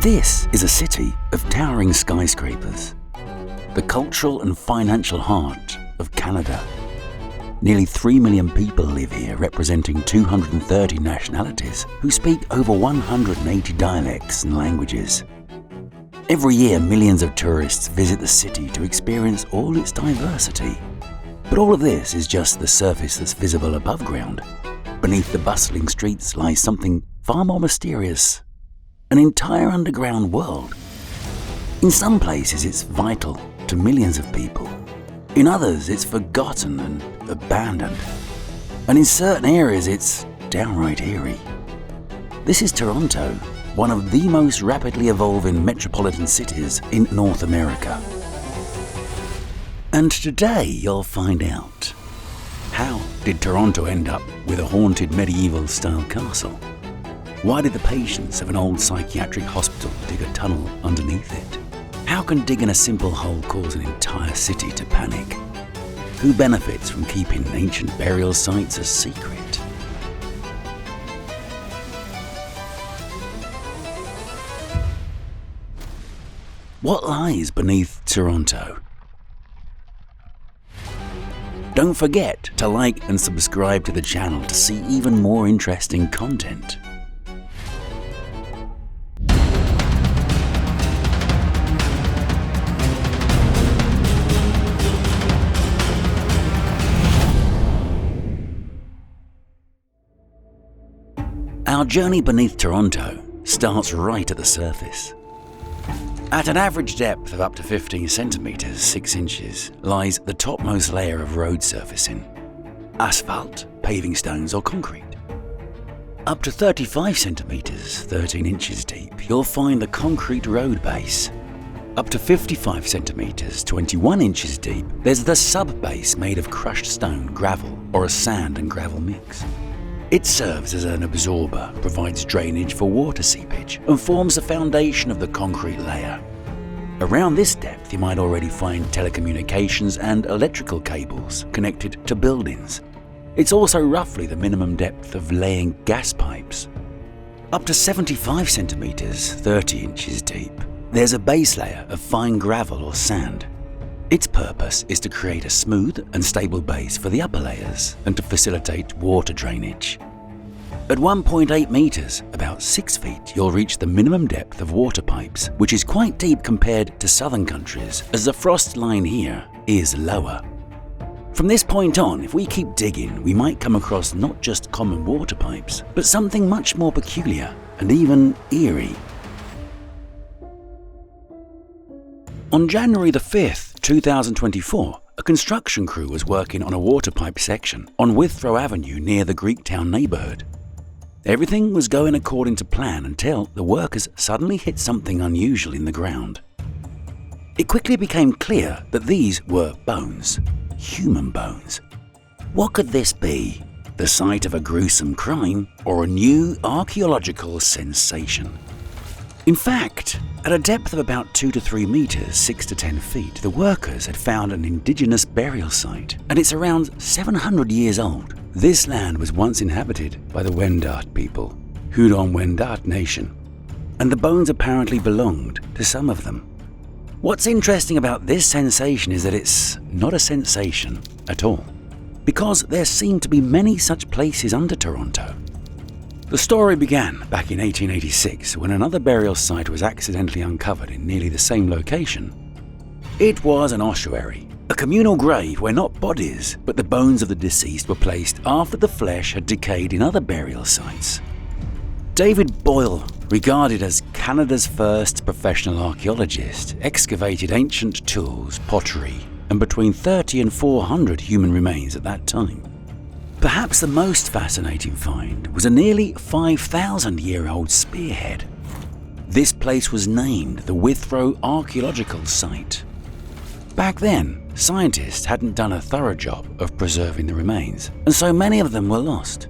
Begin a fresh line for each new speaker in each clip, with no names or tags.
This is a city of towering skyscrapers, the cultural and financial heart of Canada. Nearly 3 million people live here, representing 230 nationalities who speak over 180 dialects and languages. Every year, millions of tourists visit the city to experience all its diversity. But all of this is just the surface that's visible above ground. Beneath the bustling streets lies something far more mysterious, an entire underground world. In some places, it's vital to millions of people. In others, it's forgotten and abandoned. And in certain areas, it's downright eerie. This is Toronto, one of the most rapidly evolving metropolitan cities in North America. And today, you'll find out: how did Toronto end up with a haunted medieval-style castle? Why did the patients of an old psychiatric hospital dig a tunnel underneath it? How can digging a simple hole cause an entire city to panic? Who benefits from keeping ancient burial sites a secret? What lies beneath Toronto? Don't forget to like and subscribe to the channel to see even more interesting content. Our journey beneath Toronto starts right at the surface. At an average depth of up to 15 centimeters, 6 inches, lies the topmost layer of road surfacing: asphalt, paving stones or concrete. Up to 35 centimeters, 13 inches deep, you'll find the concrete road base. Up to 55 centimeters, 21 inches deep, there's the sub-base made of crushed stone, gravel or a sand and gravel mix. It serves as an absorber, provides drainage for water seepage, and forms the foundation of the concrete layer. Around this depth, you might already find telecommunications and electrical cables connected to buildings. It's also roughly the minimum depth of laying gas pipes. Up to 75 centimeters, 30 inches deep, there's a base layer of fine gravel or sand. Its purpose is to create a smooth and stable base for the upper layers and to facilitate water drainage. At 1.8 meters, about 6 feet, you'll reach the minimum depth of water pipes, which is quite deep compared to southern countries, as the frost line here is lower. From this point on, if we keep digging, we might come across not just common water pipes, but something much more peculiar and even eerie. On January the 5th, 2024, a construction crew was working on a water pipe section on Withrow Avenue near the Greektown neighborhood. Everything was going according to plan until the workers suddenly hit something unusual in the ground. It quickly became clear that these were bones, human bones. What could this be? The site of a gruesome crime or a new archaeological sensation? In fact, at a depth of about 2 to 3 meters, 6 to 10 feet, the workers had found an indigenous burial site, and it's around 700 years old. This land was once inhabited by the Wendat people, Huron-Wendat Nation, and the bones apparently belonged to some of them. What's interesting about this sensation is that it's not a sensation at all, because there seem to be many such places under Toronto. The story began back in 1886 when another burial site was accidentally uncovered in nearly the same location. It was an ossuary, a communal grave where not bodies but the bones of the deceased were placed after the flesh had decayed in other burial sites. David Boyle, regarded as Canada's first professional archaeologist, excavated ancient tools, pottery, and between 30 and 400 human remains at that time. Perhaps the most fascinating find was a nearly 5,000-year-old spearhead. This place was named the Withrow Archaeological Site. Back then, scientists hadn't done a thorough job of preserving the remains, and so many of them were lost.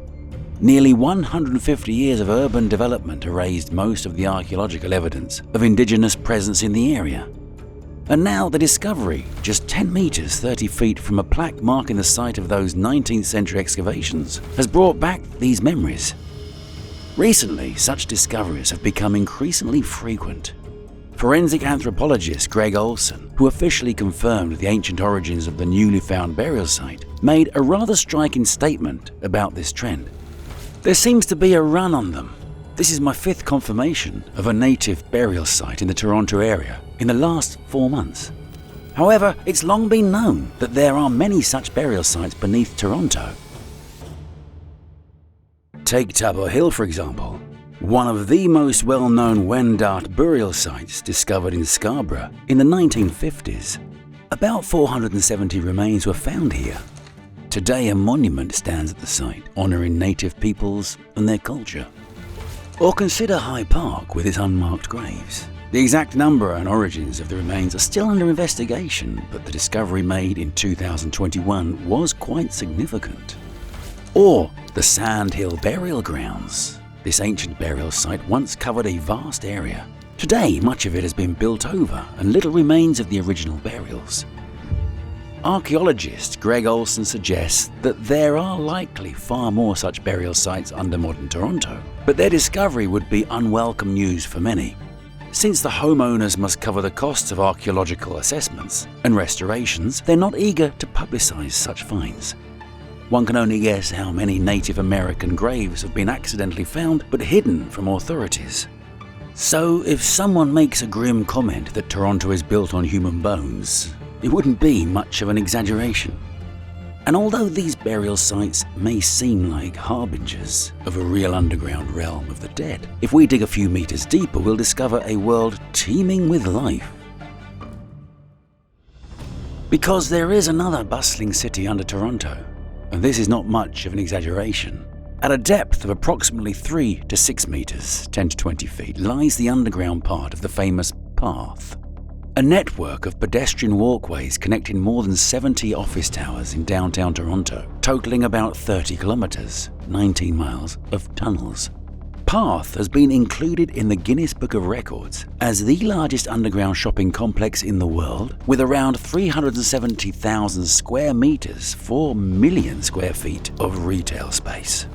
Nearly 150 years of urban development erased most of the archaeological evidence of indigenous presence in the area. And now the discovery, just 10 meters 30 feet from a plaque marking the site of those 19th century excavations, has brought back these memories. Recently, such discoveries have become increasingly frequent. Forensic anthropologist Greg Olson, who officially confirmed the ancient origins of the newly found burial site, made a rather striking statement about this trend. "There seems to be a run on them. This is my 5th confirmation of a native burial site in the Toronto area in the last 4 months. However, it's long been known that there are many such burial sites beneath Toronto." Take Tabor Hill, for example, one of the most well-known Wendat burial sites discovered in Scarborough in the 1950s. About 470 remains were found here. Today, a monument stands at the site, honouring native peoples and their culture. Or consider High Park with its unmarked graves. The exact number and origins of the remains are still under investigation, but the discovery made in 2021 was quite significant. Or the Sand Hill Burial Grounds. This ancient burial site once covered a vast area. Today, much of it has been built over and little remains of the original burials. Archaeologist Greg Olson suggests that there are likely far more such burial sites under modern Toronto, but their discovery would be unwelcome news for many. Since the homeowners must cover the costs of archaeological assessments and restorations, they're not eager to publicise such finds. One can only guess how many Native American graves have been accidentally found but hidden from authorities. So if someone makes a grim comment that Toronto is built on human bones, it wouldn't be much of an exaggeration. And although these burial sites may seem like harbingers of a real underground realm of the dead, if we dig a few meters deeper, we'll discover a world teeming with life. Because there is another bustling city under Toronto, and this is not much of an exaggeration. At a depth of approximately 3 to 6 meters, 10 to 20 feet, lies the underground part of the famous Path, a network of pedestrian walkways connecting more than 70 office towers in downtown Toronto, totaling about 30 kilometers, 19 miles of tunnels. Path has been included in the Guinness Book of Records as the largest underground shopping complex in the world, with around 370,000 square meters, 4 million square feet of retail space.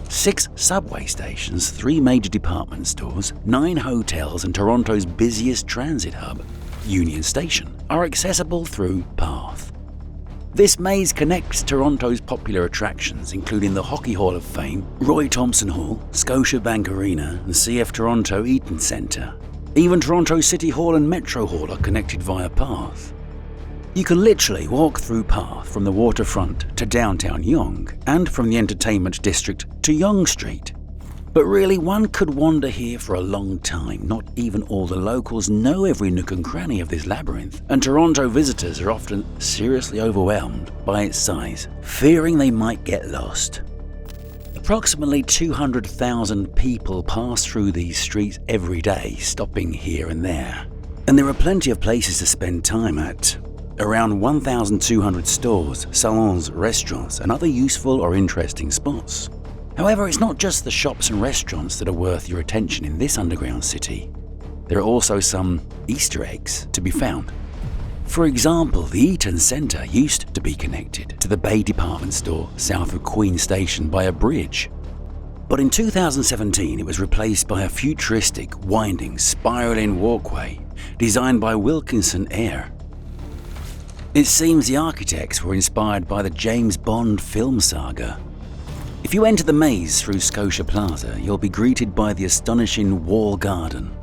6 subway stations, 3 major department stores, 9 hotels, and Toronto's busiest transit hub, Union Station, are accessible through Path. This maze connects Toronto's popular attractions, including the Hockey Hall of Fame, Roy Thomson Hall, Scotiabank Arena, and CF Toronto Eaton Centre. Even Toronto City Hall and Metro Hall are connected via Path. You can literally walk through Path from the waterfront to downtown Yonge, and from the entertainment district to Yonge Street. But really, one could wander here for a long time. Not even all the locals know every nook and cranny of this labyrinth, and Toronto visitors are often seriously overwhelmed by its size, fearing they might get lost. Approximately 200,000 people pass through these streets every day, stopping here and there. And there are plenty of places to spend time at. Around 1,200 stores, salons, restaurants, and other useful or interesting spots. However, it's not just the shops and restaurants that are worth your attention in this underground city. There are also some Easter eggs to be found. For example, the Eaton Centre used to be connected to the Bay department store south of Queen Station by a bridge. But in 2017, it was replaced by a futuristic, winding, spiralling walkway designed by Wilkinson Eyre. It seems the architects were inspired by the James Bond film saga. If you enter the maze through Scotia Plaza, you'll be greeted by the astonishing wall garden.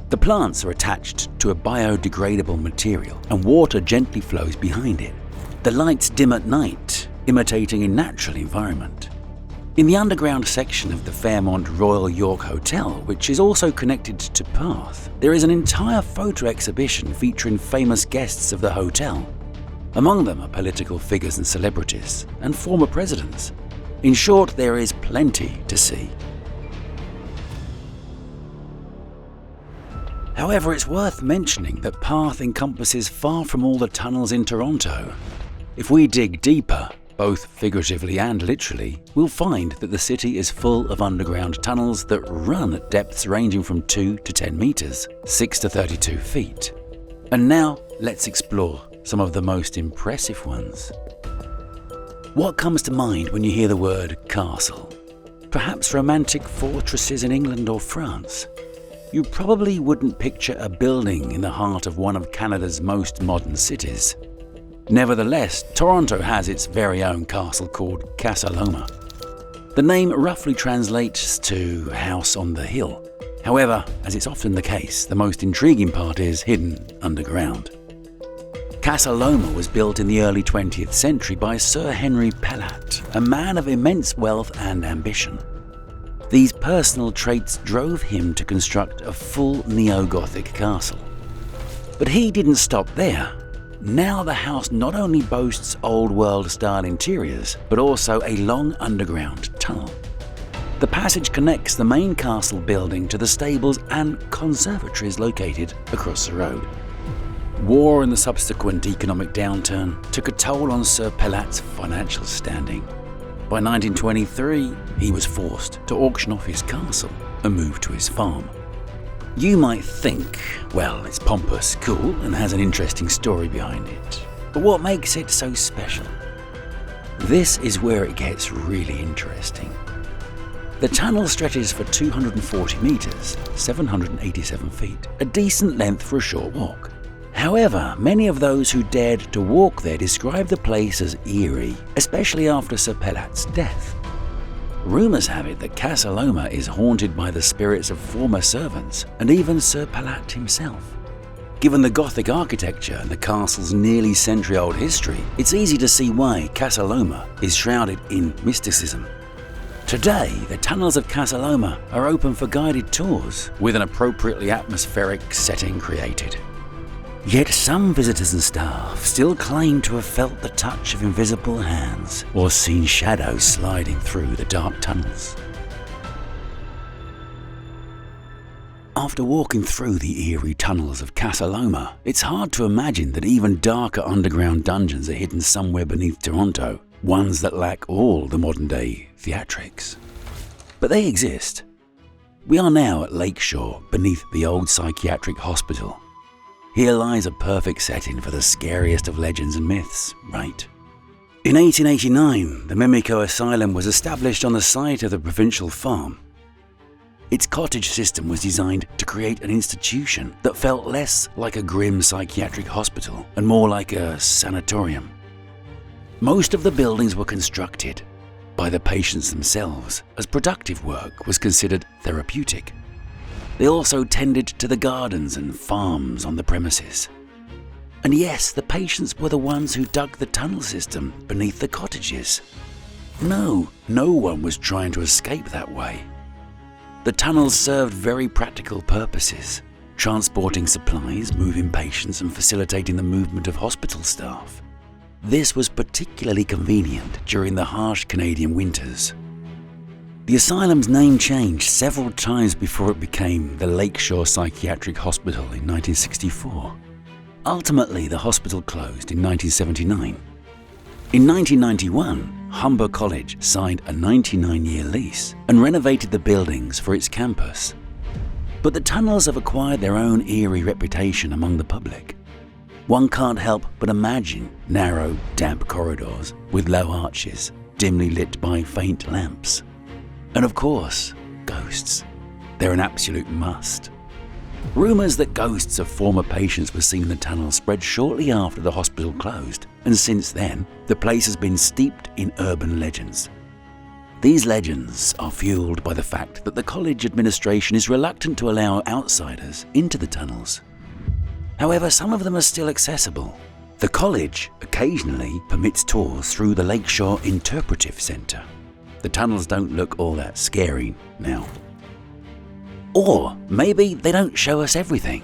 The plants are attached to a biodegradable material, and water gently flows behind it. The lights dim at night, imitating a natural environment. In the underground section of the Fairmont Royal York Hotel, which is also connected to Path, there is an entire photo exhibition featuring famous guests of the hotel. Among them are political figures and celebrities, and former presidents. In short, there is plenty to see. However, it's worth mentioning that Path encompasses far from all the tunnels in Toronto. If we dig deeper, both figuratively and literally, we'll find that the city is full of underground tunnels that run at depths ranging from 2 to 10 meters, 6 to 32 feet. And now, let's explore some of the most impressive ones. What comes to mind when you hear the word castle? Perhaps romantic fortresses in England or France. You probably wouldn't picture a building in the heart of one of Canada's most modern cities. Nevertheless, Toronto has its very own castle called Casa Loma. The name roughly translates to house on the hill. However, as it's often the case, the most intriguing part is hidden underground. Casa Loma was built in the early 20th century by Sir Henry Pellat, a man of immense wealth and ambition. These personal traits drove him to construct a full neo-Gothic castle. But he didn't stop there. Now the house not only boasts old-world-style interiors, but also a long underground tunnel. The passage connects the main castle building to the stables and conservatories located across the road. War and the subsequent economic downturn took a toll on Sir Pellat's financial standing. By 1923, he was forced to auction off his castle and move to his farm. You might think, well, it's pompous, cool, and has an interesting story behind it. But what makes it so special? This is where it gets really interesting. The tunnel stretches for 240 meters, 787 feet, a decent length for a short walk. However, many of those who dared to walk there describe the place as eerie, especially after Sir Pellat's death. Rumours have it that Casa Loma is haunted by the spirits of former servants and even Sir Pellat himself. Given the Gothic architecture and the castle's nearly century-old history, it's easy to see why Casa Loma is shrouded in mysticism. Today, the tunnels of Casa Loma are open for guided tours, with an appropriately atmospheric setting created. Yet some visitors and staff still claim to have felt the touch of invisible hands or seen shadows sliding through the dark tunnels. After walking through the eerie tunnels of Casa Loma, it's hard to imagine that even darker underground dungeons are hidden somewhere beneath Toronto, ones that lack all the modern-day theatrics. But they exist. We are now at Lakeshore, beneath the old psychiatric hospital. Here lies a perfect setting for the scariest of legends and myths, right? In 1889, the Mimico Asylum was established on the site of the provincial farm. Its cottage system was designed to create an institution that felt less like a grim psychiatric hospital and more like a sanatorium. Most of the buildings were constructed by the patients themselves, as productive work was considered therapeutic. They also tended to the gardens and farms on the premises. And yes, the patients were the ones who dug the tunnel system beneath the cottages. No one was trying to escape that way. The tunnels served very practical purposes, transporting supplies, moving patients, and facilitating the movement of hospital staff. This was particularly convenient during the harsh Canadian winters. The asylum's name changed several times before it became the Lakeshore Psychiatric Hospital in 1964. Ultimately, the hospital closed in 1979. In 1991, Humber College signed a 99-year lease and renovated the buildings for its campus. But the tunnels have acquired their own eerie reputation among the public. One can't help but imagine narrow, damp corridors with low arches, dimly lit by faint lamps. And of course, ghosts. They're an absolute must. Rumours that ghosts of former patients were seen in the tunnel spread shortly after the hospital closed, and since then, the place has been steeped in urban legends. These legends are fueled by the fact that the college administration is reluctant to allow outsiders into the tunnels. However, some of them are still accessible. The college occasionally permits tours through the Lakeshore Interpretive Centre. The tunnels don't look all that scary now. Or maybe they don't show us everything.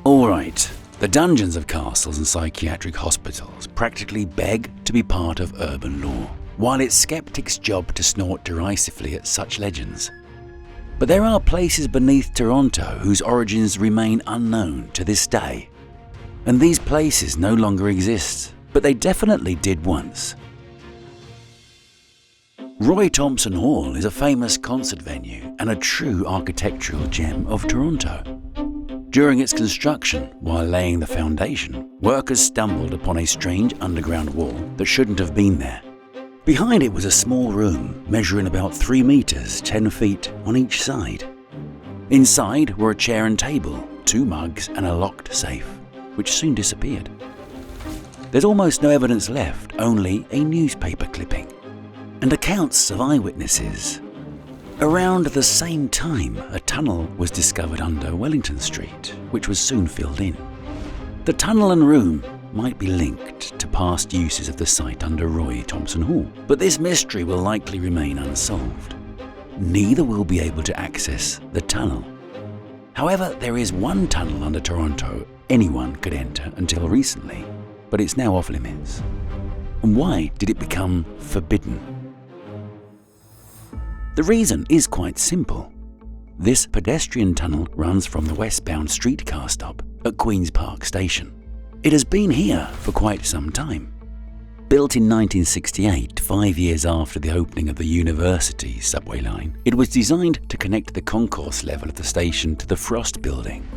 Alright, the dungeons of castles and psychiatric hospitals practically beg to be part of urban lore, while it's skeptics' job to snort derisively at such legends. But there are places beneath Toronto whose origins remain unknown to this day. And these places no longer exist, but they definitely did once. Roy Thompson Hall is a famous concert venue and a true architectural gem of Toronto. During its construction, while laying the foundation, workers stumbled upon a strange underground wall that shouldn't have been there. Behind it was a small room measuring about 3 meters, 10 feet on each side. Inside were a chair and table, 2 mugs and a locked safe, which soon disappeared. There's almost no evidence left, only a newspaper clipping and accounts of eyewitnesses. Around the same time, a tunnel was discovered under Wellington Street, which was soon filled in. The tunnel and room might be linked to past uses of the site under Roy Thompson Hall, but this mystery will likely remain unsolved. Neither will be able to access the tunnel. However, there is one tunnel under Toronto anyone could enter until recently, but it's now off limits. And why did it become forbidden? The reason is quite simple. This pedestrian tunnel runs from the westbound streetcar stop at Queen's Park Station. It has been here for quite some time. Built in 1968, 5 years after the opening of the University subway line, it was designed to connect the concourse level of the station to the Frost building.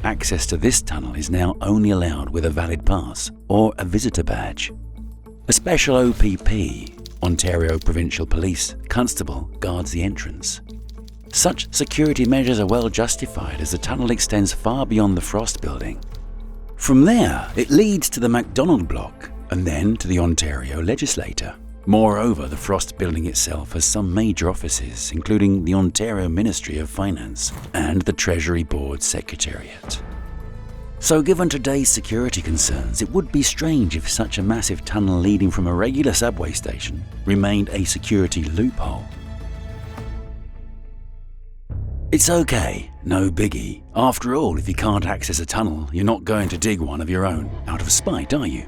Access to this tunnel is now only allowed with a valid pass or a visitor badge. A special OPP, Ontario Provincial Police Constable, guards the entrance. Such security measures are well justified as the tunnel extends far beyond the Frost building. From there, it leads to the MacDonald block and then to the Ontario Legislature. Moreover, the Frost building itself has some major offices, including the Ontario Ministry of Finance and the Treasury Board Secretariat. So given today's security concerns, it would be strange if such a massive tunnel leading from a regular subway station remained a security loophole. It's okay, no biggie. After all, if you can't access a tunnel, you're not going to dig one of your own out of spite, are you?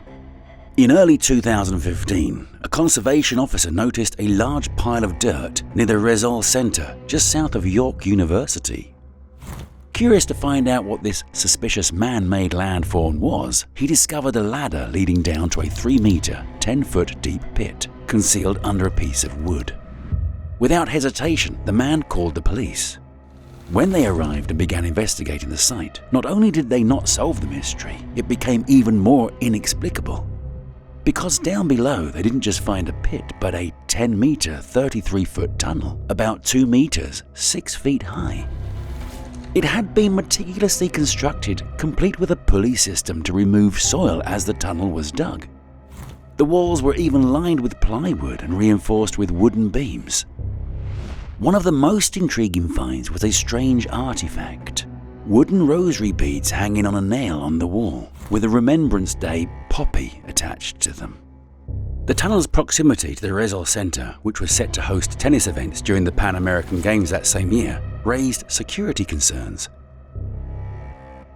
In early 2015, a conservation officer noticed a large pile of dirt near the RYV Centre, just south of York University. Curious to find out what this suspicious man-made landform was, he discovered a ladder leading down to a 3-meter, 10-foot deep pit, concealed under a piece of wood. Without hesitation, the man called the police. When they arrived and began investigating the site, not only did they not solve the mystery, it became even more inexplicable. Because down below they didn't just find a pit, but a 10-meter, 33-foot tunnel, about 2 meters, 6 feet high. It had been meticulously constructed, complete with a pulley system to remove soil as the tunnel was dug. The walls were even lined with plywood and reinforced with wooden beams. One of the most intriguing finds was a strange artifact. Wooden rosary beads hanging on a nail on the wall, with a Remembrance Day poppy attached to them. The tunnel's proximity to the RYV Centre, which was set to host tennis events during the Pan American Games that same year, raised security concerns.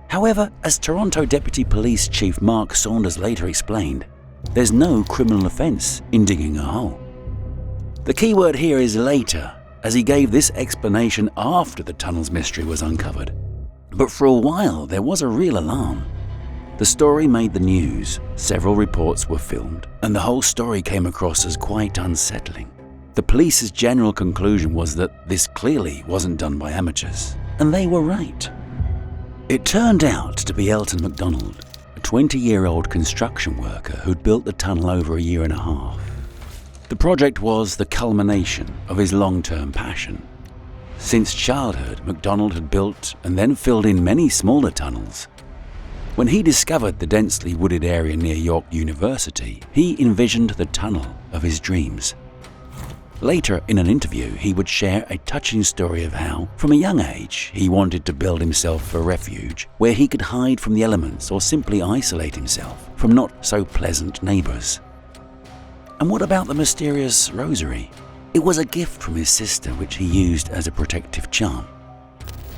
However, as Toronto Deputy Police Chief Mark Saunders later explained, there's no criminal offence in digging a hole. The key word here is later, as he gave this explanation after the tunnel's mystery was uncovered. But for a while, there was a real alarm. The story made the news, several reports were filmed, and the whole story came across as quite unsettling. The police's general conclusion was that this clearly wasn't done by amateurs, and they were right. It turned out to be Elton MacDonald, a 20-year-old construction worker who'd built the tunnel over a year and a half. The project was the culmination of his long-term passion. Since childhood, MacDonald had built and then filled in many smaller tunnels. When he discovered the densely wooded area near York University, he envisioned the tunnel of his dreams. Later, in an interview, he would share a touching story of how, from a young age, he wanted to build himself a refuge where he could hide from the elements or simply isolate himself from not so pleasant neighbours. And what about the mysterious rosary? It was a gift from his sister which he used as a protective charm.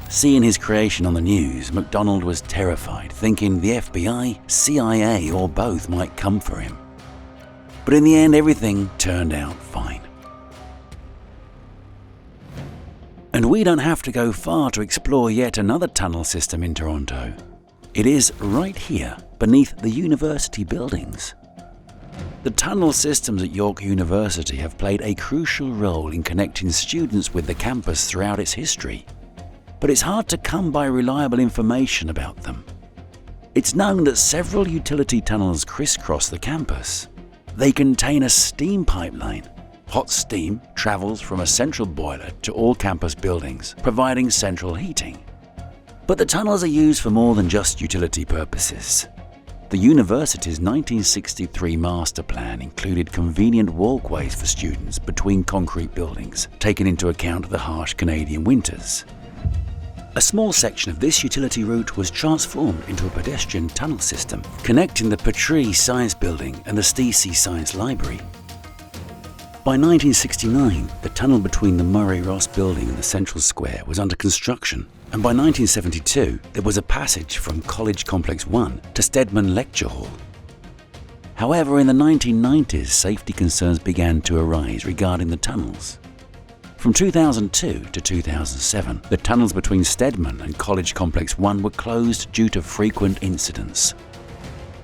Seeing his creation on the news, MacDonald was terrified, thinking the FBI, CIA, or both might come for him. But in the end, everything turned out fine. And we don't have to go far to explore yet another tunnel system in Toronto. It is right here, beneath the university buildings. The tunnel systems at York University have played a crucial role in connecting students with the campus throughout its history. But it's hard to come by reliable information about them. It's known that several utility tunnels crisscross the campus. They contain a steam pipeline Hot steam travels from a central boiler to all campus buildings, providing central heating. But the tunnels are used for more than just utility purposes. The university's 1963 master plan included convenient walkways for students between concrete buildings, taking into account the harsh Canadian winters. A small section of this utility route was transformed into a pedestrian tunnel system, connecting the Petrie Science Building and the Stacey Science Library. By 1969, the tunnel between the Murray-Ross Building and the Central Square was under construction, and by 1972, there was a passage from College Complex 1 to Stedman Lecture Hall. However, in the 1990s, safety concerns began to arise regarding the tunnels. From 2002 to 2007, the tunnels between Stedman and College Complex 1 were closed due to frequent incidents.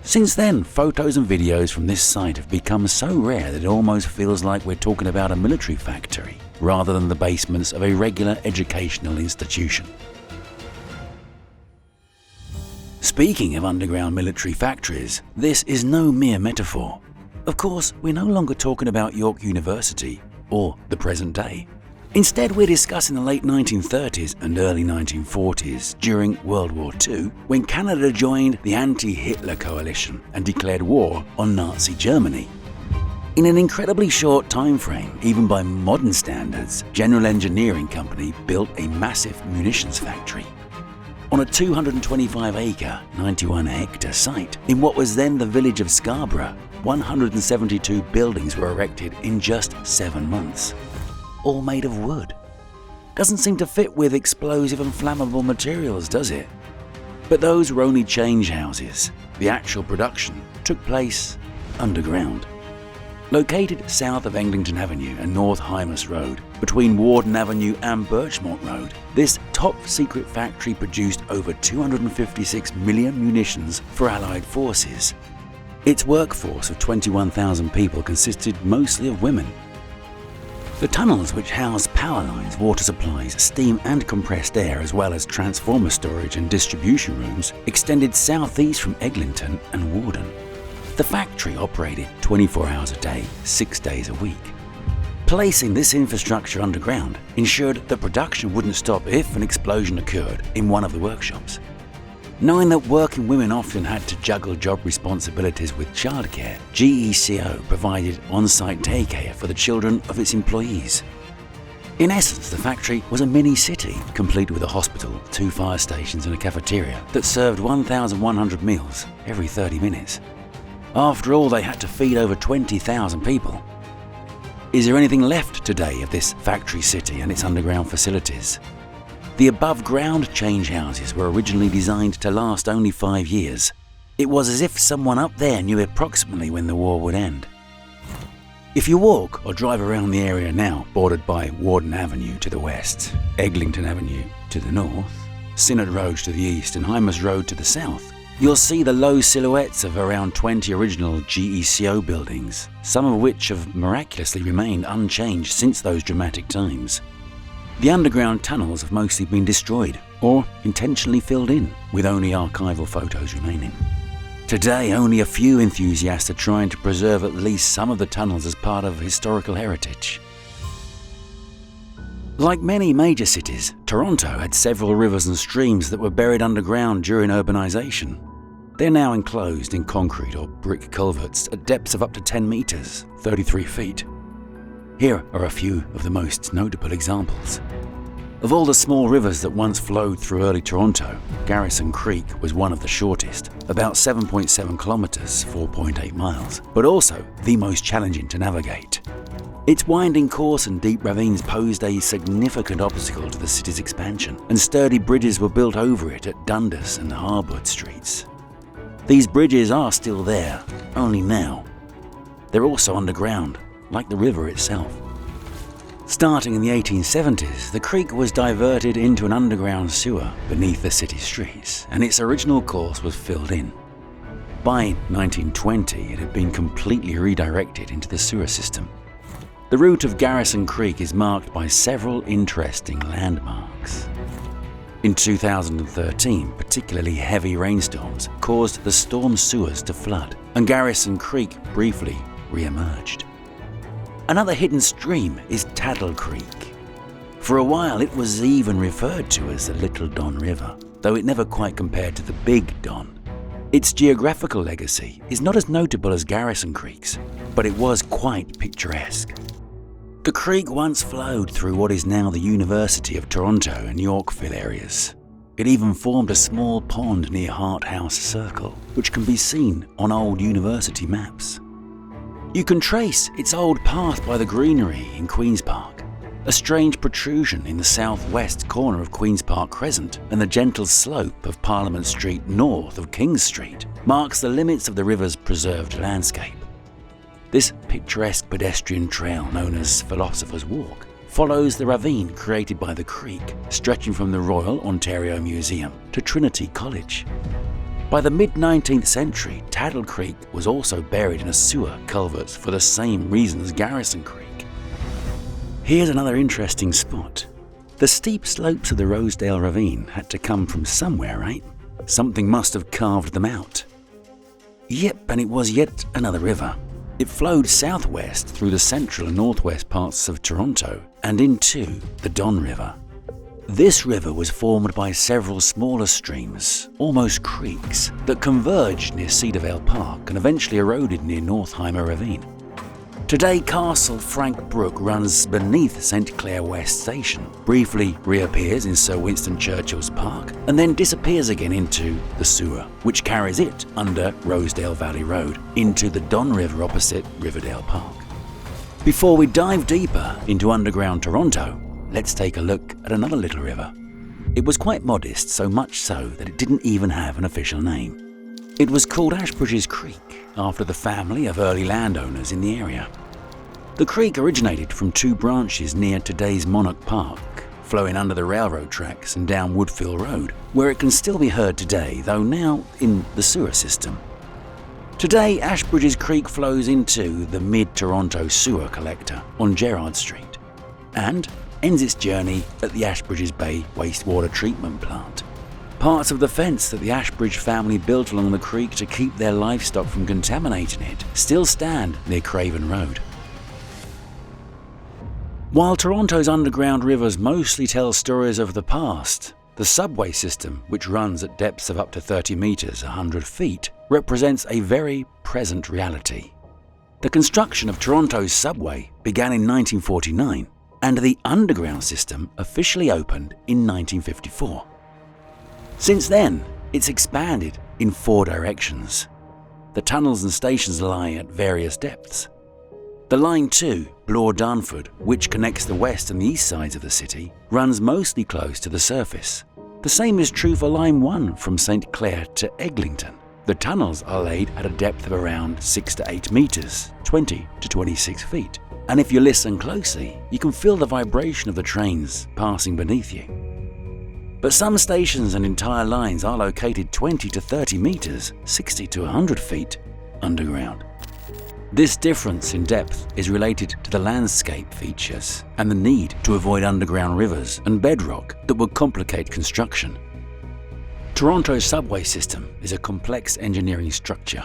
Since then, photos and videos from this site have become so rare that it almost feels like we're talking about a military factory, rather than the basements of a regular educational institution. Speaking of underground military factories, this is no mere metaphor. Of course, we're no longer talking about York University or the present day. Instead, we're discussing the late 1930s and early 1940s during World War II, when Canada joined the anti-Hitler coalition and declared war on Nazi Germany. In an incredibly short time frame, even by modern standards, General Engineering Company built a massive munitions factory. On a 225-acre, 91-hectare site in what was then the village of Scarborough, 172 buildings were erected in just 7 months. All made of wood. Doesn't seem to fit with explosive and flammable materials, does it? But those were only change houses. The actual production took place underground. Located south of Eglinton Avenue and North Hymas Road, between Warden Avenue and Birchmont Road, this top-secret factory produced over 256 million munitions for Allied forces. Its workforce of 21,000 people consisted mostly of women. The tunnels, which housed power lines, water supplies, steam and compressed air, as well as transformer storage and distribution rooms, extended southeast from Eglinton and Warden. The factory operated 24 hours a day, 6 days a week. Placing this infrastructure underground ensured that production wouldn't stop if an explosion occurred in one of the workshops. Knowing that working women often had to juggle job responsibilities with childcare, GECO provided on-site daycare for the children of its employees. In essence, the factory was a mini-city, complete with a hospital, 2 fire stations and a cafeteria that served 1,100 meals every 30 minutes. After all, they had to feed over 20,000 people. Is there anything left today of this factory city and its underground facilities? The above-ground change houses were originally designed to last only 5 years. It was as if someone up there knew approximately when the war would end. If you walk or drive around the area now, bordered by Warden Avenue to the west, Eglinton Avenue to the north, Synod Road to the east and Hymas Road to the south, you'll see the low silhouettes of around 20 original GECO buildings, some of which have miraculously remained unchanged since those dramatic times. The underground tunnels have mostly been destroyed or intentionally filled in, with only archival photos remaining. Today, only a few enthusiasts are trying to preserve at least some of the tunnels as part of historical heritage. Like many major cities, Toronto had several rivers and streams that were buried underground during urbanization. They're now enclosed in concrete or brick culverts at depths of up to 10 meters, 33 feet. Here are a few of the most notable examples. Of all the small rivers that once flowed through early Toronto, Garrison Creek was one of the shortest, about 7.7 kilometers, 4.8 miles, but also the most challenging to navigate. Its winding course and deep ravines posed a significant obstacle to the city's expansion, and sturdy bridges were built over it at Dundas and Harwood streets. These bridges are still there, only now. They're also underground, like the river itself. Starting in the 1870s, the creek was diverted into an underground sewer beneath the city streets, and its original course was filled in. By 1920, it had been completely redirected into the sewer system. The route of Garrison Creek is marked by several interesting landmarks. In 2013, particularly heavy rainstorms caused the storm sewers to flood, and Garrison Creek briefly re-emerged. Another hidden stream is Tattle Creek. For a while it was even referred to as the Little Don River, though it never quite compared to the Big Don. Its geographical legacy is not as notable as Garrison Creek's, but it was quite picturesque. The creek once flowed through what is now the University of Toronto and Yorkville areas. It even formed a small pond near Hart House Circle, which can be seen on old university maps. You can trace its old path by the greenery in Queen's Park, a strange protrusion in the southwest corner of Queen's Park Crescent, and the gentle slope of Parliament Street north of Kings Street marks the limits of the river's preserved landscape. This picturesque pedestrian trail, known as Philosopher's Walk, follows the ravine created by the creek, stretching from the Royal Ontario Museum to Trinity College. By the mid-19th century, Tattle Creek was also buried in a sewer culvert for the same reason as Garrison Creek. Here's another interesting spot. The steep slopes of the Rosedale Ravine had to come from somewhere, right? Something must have carved them out. Yep, and it was yet another river. It flowed southwest through the central and northwest parts of Toronto and into the Don River. This river was formed by several smaller streams, almost creeks, that converged near Cedarvale Park and eventually eroded near Northheimer Ravine. Today, Castle Frank Brook runs beneath St Clair West Station, briefly reappears in Sir Winston Churchill's Park, and then disappears again into the sewer, which carries it under Rosedale Valley Road into the Don River opposite Riverdale Park. Before we dive deeper into underground Toronto, let's take a look at another little river. It was quite modest, so much so that it didn't even have an official name. It was called Ashbridges Creek, after the family of early landowners in the area. The creek originated from two branches near today's Monarch Park, flowing under the railroad tracks and down Woodfield Road, where it can still be heard today, though now in the sewer system. Today, Ashbridges Creek flows into the Mid-Toronto Sewer Collector on Gerrard Street and ends its journey at the Ashbridges Bay Wastewater Treatment Plant. Parts of the fence that the Ashbridge family built along the creek to keep their livestock from contaminating it still stand near Craven Road. While Toronto's underground rivers mostly tell stories of the past, the subway system, which runs at depths of up to 30 meters, 100 feet, represents a very present reality. The construction of Toronto's subway began in 1949, and the underground system officially opened in 1954. Since then, it's expanded in 4 directions. The tunnels and stations lie at various depths. The Line 2, Bloor-Darnford, which connects the west and the east sides of the city, runs mostly close to the surface. The same is true for Line 1 from St Clair to Eglinton. The tunnels are laid at a depth of around 6 to 8 meters, 20 to 26 feet. And if you listen closely, you can feel the vibration of the trains passing beneath you. But some stations and entire lines are located 20 to 30 meters, 60 to 100 feet underground. This difference in depth is related to the landscape features and the need to avoid underground rivers and bedrock that would complicate construction. Toronto's subway system is a complex engineering structure.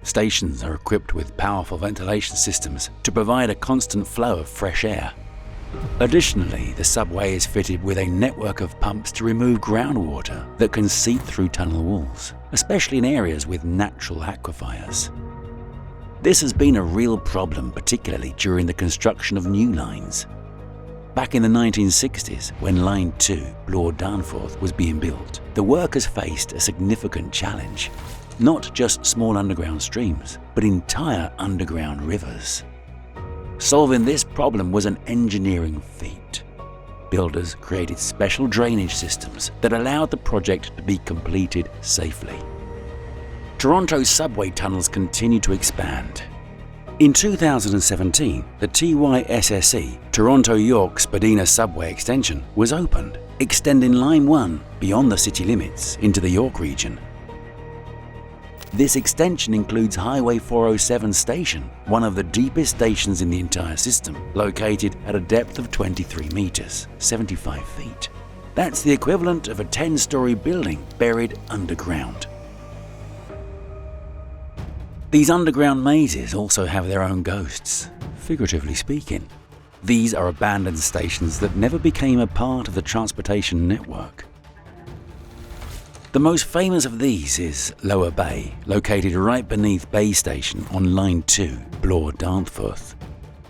Stations are equipped with powerful ventilation systems to provide a constant flow of fresh air. Additionally, the subway is fitted with a network of pumps to remove groundwater that can seep through tunnel walls, especially in areas with natural aquifers. This has been a real problem, particularly during the construction of new lines. Back in the 1960s, when Line 2, Bloor-Darnford, was being built, the workers faced a significant challenge. Not just small underground streams, but entire underground rivers. Solving this problem was an engineering feat. Builders created special drainage systems that allowed the project to be completed safely. Toronto's subway tunnels continue to expand. In 2017, the TYSSE, Toronto York Spadina subway extension, was opened, extending Line 1 beyond the city limits into the York region. This extension includes Highway 407 station, one of the deepest stations in the entire system, located at a depth of 23 meters, 75 feet. That's the equivalent of a 10-story building buried underground. These underground mazes also have their own ghosts, figuratively speaking. These are abandoned stations that never became a part of the transportation network. The most famous of these is Lower Bay, located right beneath Bay Station on Line 2, Bloor-Dartmouth.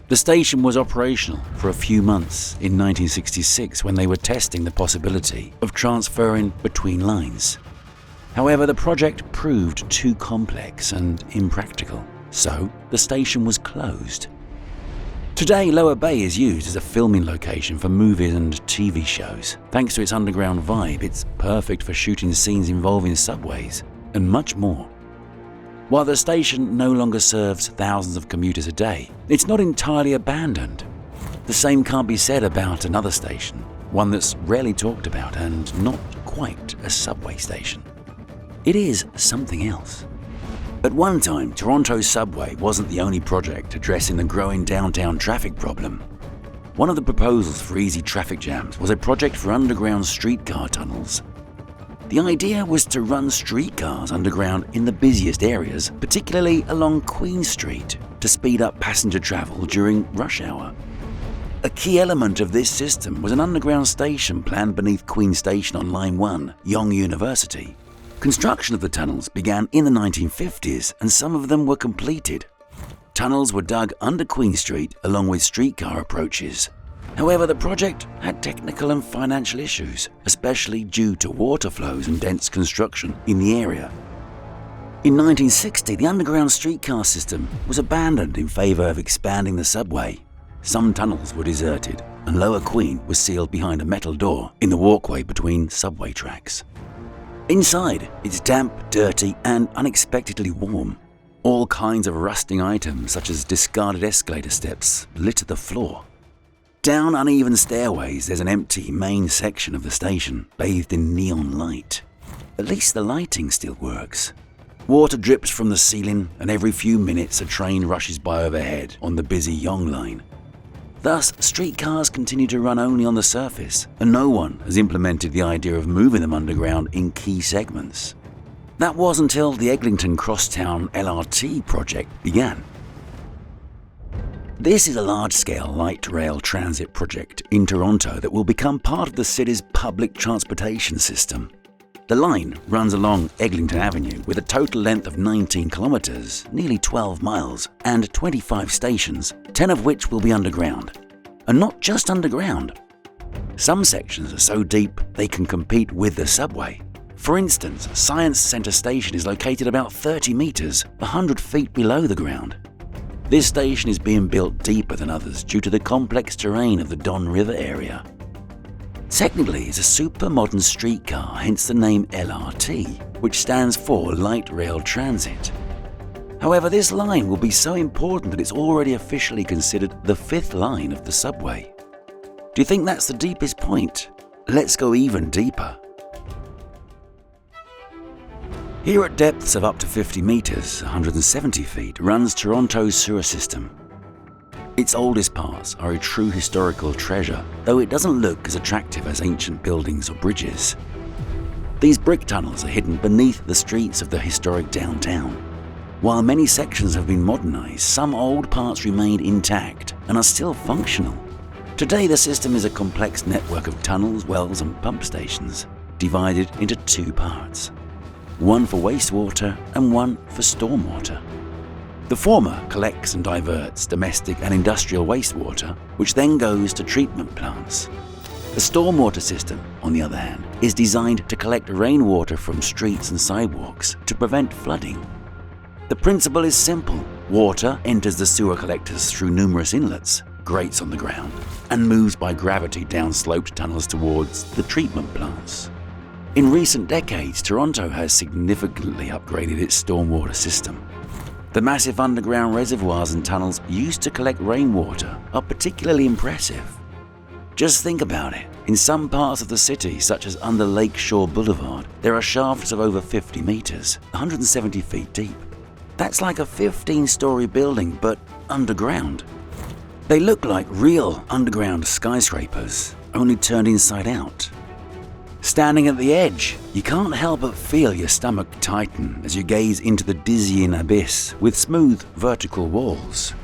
The station was operational for a few months in 1966 when they were testing the possibility of transferring between lines. However, the project proved too complex and impractical, so the station was closed. Today, Lower Bay is used as a filming location for movies and TV shows. Thanks to its underground vibe, it's perfect for shooting scenes involving subways and much more. While the station no longer serves thousands of commuters a day, it's not entirely abandoned. The same can't be said about another station, one that's rarely talked about and not quite a subway station. It is something else. At one time, Toronto's subway wasn't the only project addressing the growing downtown traffic problem. One of the proposals for easy traffic jams was a project for underground streetcar tunnels. The idea was to run streetcars underground in the busiest areas, particularly along Queen Street, to speed up passenger travel during rush hour. A key element of this system was an underground station planned beneath Queen Station on Line 1, ReYOUniverse. Construction of the tunnels began in the 1950s and some of them were completed. Tunnels were dug under Queen Street along with streetcar approaches. However, the project had technical and financial issues, especially due to water flows and dense construction in the area. In 1960, the underground streetcar system was abandoned in favor of expanding the subway. Some tunnels were deserted and Lower Queen was sealed behind a metal door in the walkway between subway tracks. Inside, it's damp, dirty, and unexpectedly warm. All kinds of rusting items, such as discarded escalator steps, litter the floor. Down uneven stairways, there's an empty main section of the station, bathed in neon light. At least the lighting still works. Water drips from the ceiling, and every few minutes a train rushes by overhead on the busy Yonge line. Thus, streetcars continue to run only on the surface, and no one has implemented the idea of moving them underground in key segments. That was until the Eglinton Crosstown LRT project began. This is a large-scale light rail transit project in Toronto that will become part of the city's public transportation system. The line runs along Eglinton Avenue with a total length of 19 kilometres, nearly 12 miles, and 25 stations, 10 of which will be underground. And not just underground. Some sections are so deep they can compete with the subway. For instance, Science Centre Station is located about 30 metres, 100 feet below the ground. This station is being built deeper than others due to the complex terrain of the Don River area. Technically, it's a super modern streetcar, hence the name LRT, which stands for Light Rail Transit. However, this line will be so important that it's already officially considered the fifth line of the subway. Do you think that's the deepest point? Let's go even deeper. Here at depths of up to 50 metres, 170 feet, runs Toronto's sewer system. Its oldest parts are a true historical treasure, though it doesn't look as attractive as ancient buildings or bridges. These brick tunnels are hidden beneath the streets of the historic downtown. While many sections have been modernised, some old parts remain intact and are still functional. Today the system is a complex network of tunnels, wells and pump stations, divided into two parts. One for wastewater and one for stormwater. The former collects and diverts domestic and industrial wastewater, which then goes to treatment plants. The stormwater system, on the other hand, is designed to collect rainwater from streets and sidewalks to prevent flooding. The principle is simple. Water enters the sewer collectors through numerous inlets, grates on the ground, and moves by gravity down sloped tunnels towards the treatment plants. In recent decades, Toronto has significantly upgraded its stormwater system. The massive underground reservoirs and tunnels used to collect rainwater are particularly impressive. Just think about it. In some parts of the city, such as under Lakeshore Boulevard, there are shafts of over 50 meters, 170 feet deep. That's like a 15-story building, but underground. They look like real underground skyscrapers, only turned inside out. Standing at the edge, you can't help but feel your stomach tighten as you gaze into the dizzying abyss with smooth, vertical walls.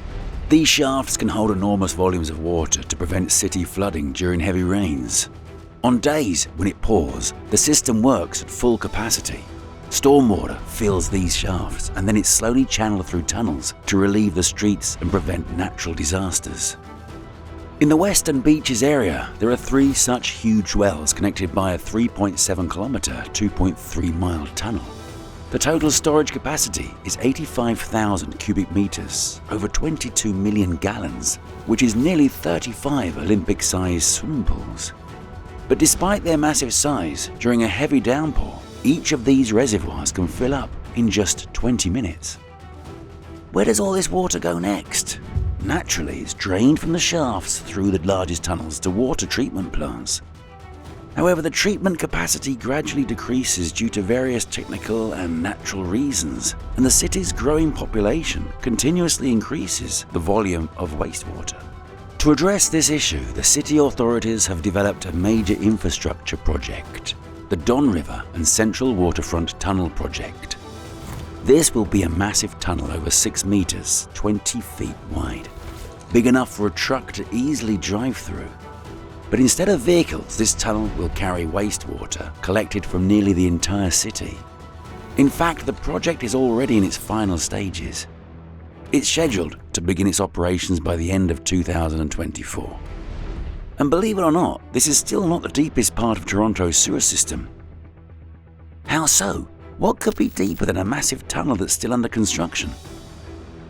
These shafts can hold enormous volumes of water to prevent city flooding during heavy rains. On days when it pours, the system works at full capacity. Stormwater fills these shafts and then it's slowly channeled through tunnels to relieve the streets and prevent natural disasters. In the Western Beaches area, there are 3 such huge wells connected by a 3.7 kilometer, 2.3 mile tunnel. The total storage capacity is 85,000 cubic meters, over 22 million gallons, which is nearly 35 Olympic-sized swimming pools. But despite their massive size, during a heavy downpour, each of these reservoirs can fill up in just 20 minutes. Where does all this water go next? Naturally, it's drained from the shafts through the largest tunnels to water treatment plants. However, the treatment capacity gradually decreases due to various technical and natural reasons, and the city's growing population continuously increases the volume of wastewater. To address this issue, the city authorities have developed a major infrastructure project, the Don River and Central Waterfront Tunnel Project. This will be a massive tunnel over 6 meters, 20 feet wide, big enough for a truck to easily drive through. But instead of vehicles, this tunnel will carry wastewater collected from nearly the entire city. In fact, the project is already in its final stages. It's scheduled to begin its operations by the end of 2024. And believe it or not, this is still not the deepest part of Toronto's sewer system. How so? What could be deeper than a massive tunnel that's still under construction?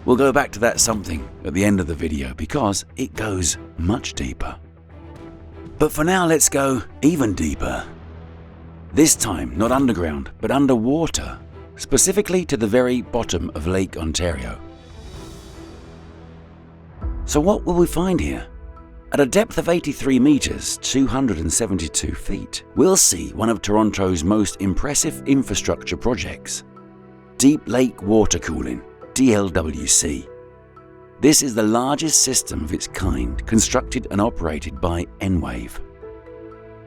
We'll go back to that something at the end of the video because it goes much deeper. But for now, let's go even deeper. This time, not underground, but underwater, specifically to the very bottom of Lake Ontario. So what will we find here? At a depth of 83 meters, 272 feet, we'll see one of Toronto's most impressive infrastructure projects, Deep Lake Water Cooling, DLWC. This is the largest system of its kind constructed and operated by RYV.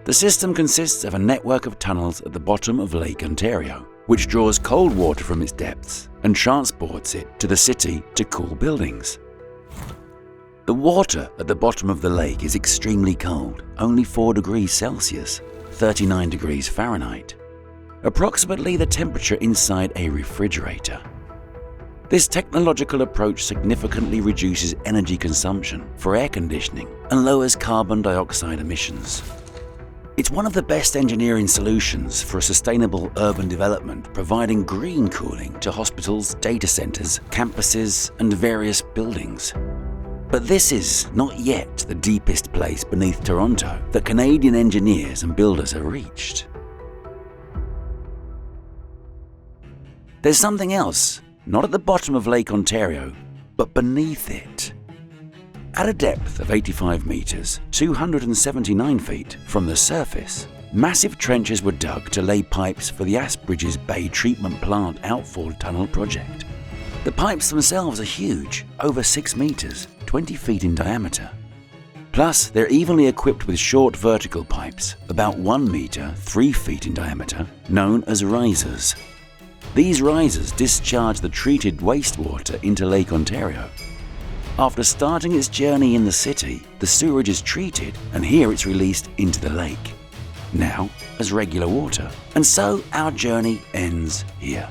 The system consists of a network of tunnels at the bottom of Lake Ontario, which draws cold water from its depths and transports it to the city to cool buildings. The water at the bottom of the lake is extremely cold, only 4 degrees Celsius, 39 degrees Fahrenheit, approximately the temperature inside a refrigerator. This technological approach significantly reduces energy consumption for air conditioning and lowers carbon dioxide emissions. It's one of the best engineering solutions for a sustainable urban development, providing green cooling to hospitals, data centers, campuses, and various buildings. But this is not yet the deepest place beneath Toronto that Canadian engineers and builders have reached. There's something else, not at the bottom of Lake Ontario, but beneath it. At a depth of 85 meters, 279 feet from the surface, massive trenches were dug to lay pipes for the Asbridges Bay Treatment Plant Outfall Tunnel project. The pipes themselves are huge, over 6 meters, 20 feet in diameter. Plus, they're evenly equipped with short vertical pipes, about 1 meter, 3 feet in diameter, known as risers. These risers discharge the treated wastewater into Lake Ontario. After starting its journey in the city, the sewage is treated and here it's released into the lake, now as regular water. And so our journey ends here.